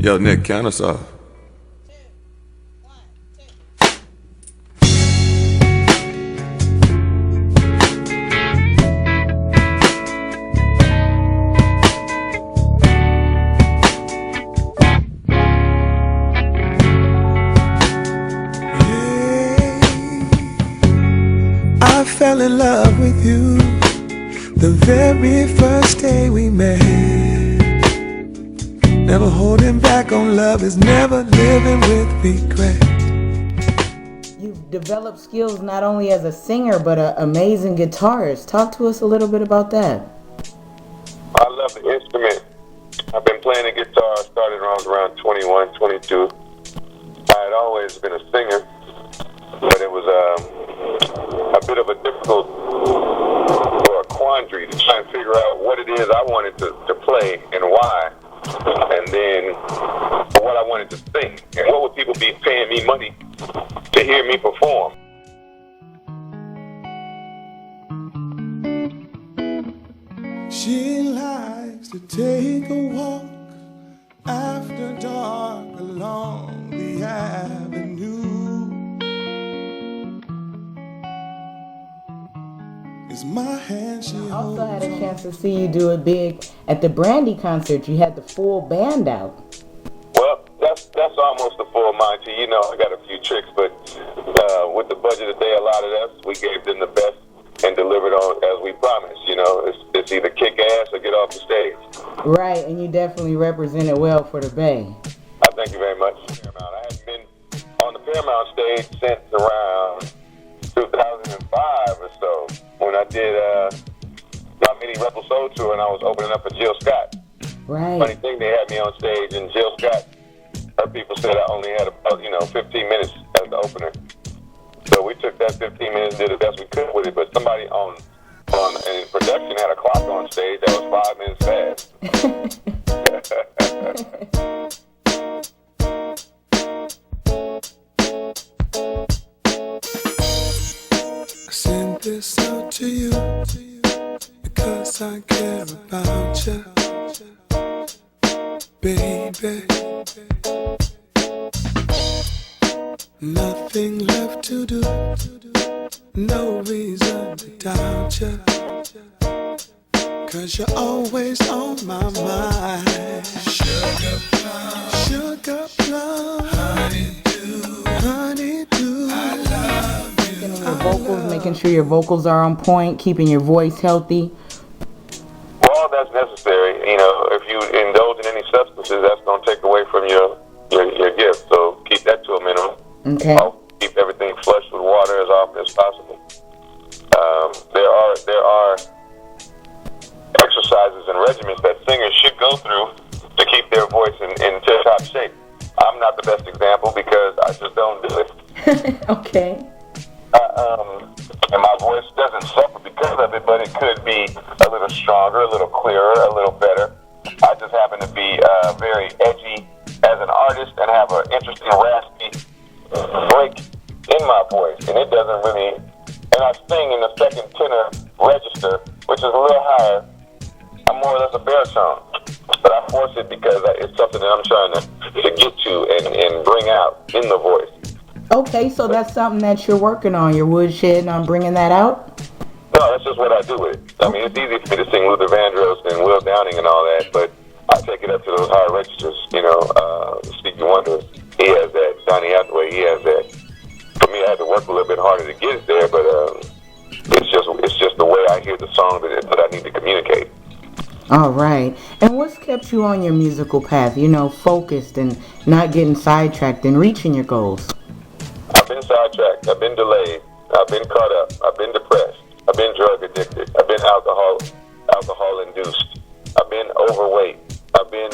Yo, Nick, count us off. I fell in love with you the very first day we met. Never holding back on love is never living with regret. You've developed skills not only as a singer but an amazing guitarist. Talk to us a little bit about that. I love the instrument. I've been playing the guitar. I started when I was around 21, 22. I had always been a singer, but it was a bit of a difficult or a quandary to try and figure out what it is I wanted to play and why, and then what I wanted to sing, and what would people be paying me money to hear me perform. She likes to take a walk after dark along the avenue. It's my hand she I also had a chance to see you do it big at the Brandy concert. You had the full band out. Well, that's almost a full Monty. You know, I got a few tricks, but with the budget that they allotted us, we gave them the best and delivered on as we promised. You know, it's either kick ass or get off the stage. Right, and you definitely represented well for the Bay. I thank you very much. Paramount. I hadn't been on the Paramount stage since around 2005 or so, when I did my mini Rebel Soul tour, and I was opening up for Jill Scott. Right. Funny thing, they had me on stage, and Jill Scott, her people said I only had about 15 minutes as the opener. So we took that 15 minutes and did the best we could with it. But somebody in production had a clock on stage that was 5 minutes fast. I sent this out to you because I care about you, baby. Nothing left to do, no reason to doubt you, 'cause you're always on my mind. Sugar plum, honey do, I love you. Your vocals, making sure your vocals are on point, keeping your voice healthy. Well, that's necessary. You know, if you indulge in any substances, that's going to take away from your gift. So keep that to a minimum. Okay. I'll keep everything flushed with water as often as possible. There are exercises and regimens that singers should go through to keep their voice in tip-top shape. I'm not the best example because I just don't do it. Okay. And my voice doesn't suffer because of it, but it could be a little stronger, a little clearer, a little better. I just happen to be very edgy as an artist and have an interesting raspy break in my voice, and it doesn't really, and I sing in the second tenor register, which is a little higher. I'm more or less a baritone, but I force it because it's something that I'm trying to get to and bring out in the voice. Okay, so that's something that you're working on. You're woodshedding on bringing that out? No, that's just what I do with it. I mean, it's easy for me to sing Luther Vandross and Will Downing and all that, but I take it up to those higher registers. You know, Stevie Wonder, he has that. Donny Hathaway, he has that. For me, I had to work a little bit harder to get it there, but it's just the way I hear the song that I need to communicate. All right. And what's kept you on your musical path, focused and not getting sidetracked and reaching your goals? I've been sidetracked. I've been delayed. I've been caught up. I've been depressed. I've been drug addicted. I've been alcohol induced. I've been overweight. I've been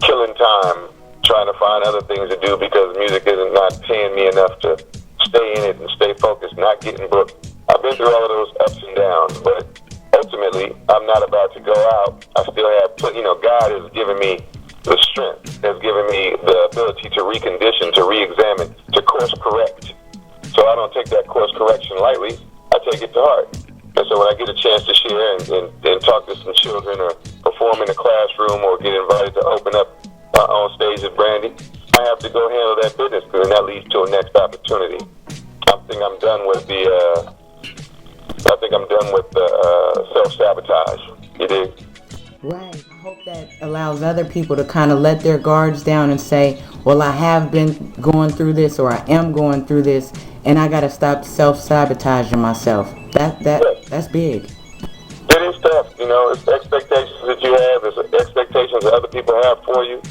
killing time trying to find other things to do because music is not paying me enough to stay in it and stay focused, not getting booked. I've been through all of those ups and downs, but ultimately, I'm not about to go out. I still have, God has given me the strength, has given me the ability to recondition, to re-examine, to course correct. So I don't take that course correction lightly. I take it to heart. And so when I get a chance to share and talk to some children or perform in a classroom or get invited to open up on stage at Brand Right. I hope that allows other people to kind of let their guards down and say, well, I have been going through this, or I am going through this, and I got to stop self-sabotaging myself. That's big. It is tough, you know. It's expectations that you have, it's expectations that other people have for you,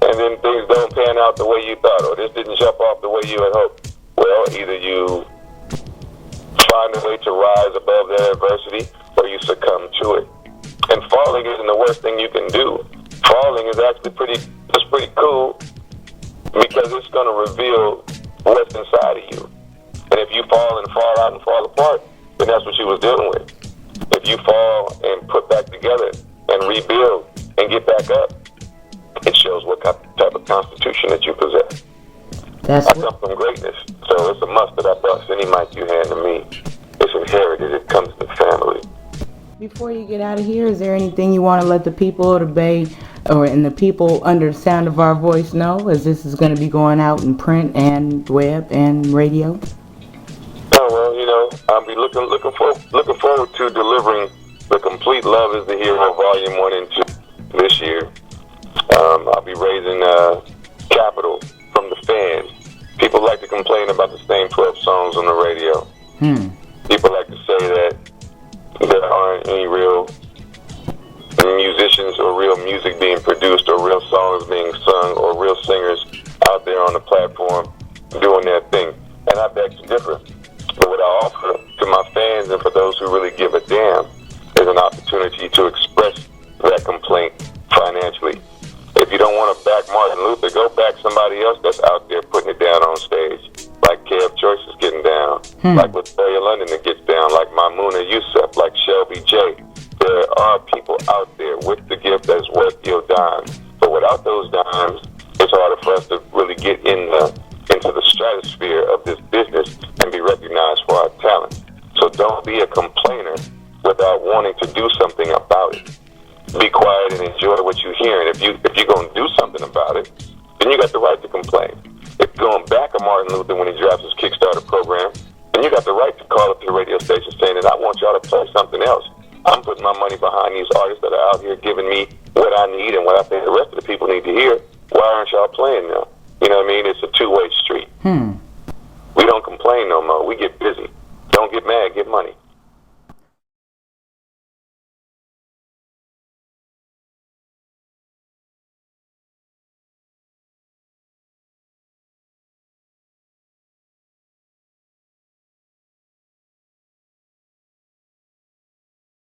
and then things don't pan out the way you thought, or this didn't jump off the way you had hoped. Well, either you find a way to rise above that adversity, or you succumb to it. And falling isn't the worst thing you can do. Falling is actually pretty cool, because it's going to reveal what's inside of you. And if you fall and fall out and fall apart, then that's what you was dealing with. If you fall and put back together and rebuild and get back up, it shows what type of constitution that you possess. I come from greatness, so it's a must that I bust any mic you hand to me. It's inherited. It comes in the family. Before you get out of here, is there anything you want to let the people of the Bay and the people under the sound of our voice know, as this is going to be going out in print and web and radio? Oh, well, you know, I'll be looking forward to delivering the complete Love is the Hero Volume 1 and 2 this year. I'll be raising capital from the fans. People like to complain about the same 12 songs on the radio. People like to say that there aren't any real musicians or real music being produced or real songs being sung or real singers out there on the platform doing their thing. And I beg to differ. But what I offer to my fans and for those who really give a damn is an opportunity to express that complaint financially. If you don't want to back Martin Luther, go back somebody else that's out there putting it down on stage. Like Kev Choice is getting down, like Latoya London that gets down, like Mamuna Yusuf, like Shelby J. There are people out there with the gift that's worth your dime. But without those dimes, it's harder for us to really get into the stratosphere of this business and be recognized for our talent. So don't be a complainer without wanting to do something about it. Be quiet and enjoy what you hear. And if you're going to do something about it, then you got the right to complain. If you're going back on Martin Luther when he drops his Kickstarter program, then you got the right to call up to the radio station saying that I want y'all to play something else. I'm putting my money behind these artists that are out here giving me what I need and what I think the rest of the people need to hear. Why aren't y'all playing now? You know what I mean? It's a two-way street. We don't complain no more. We get busy. Don't get mad, get money.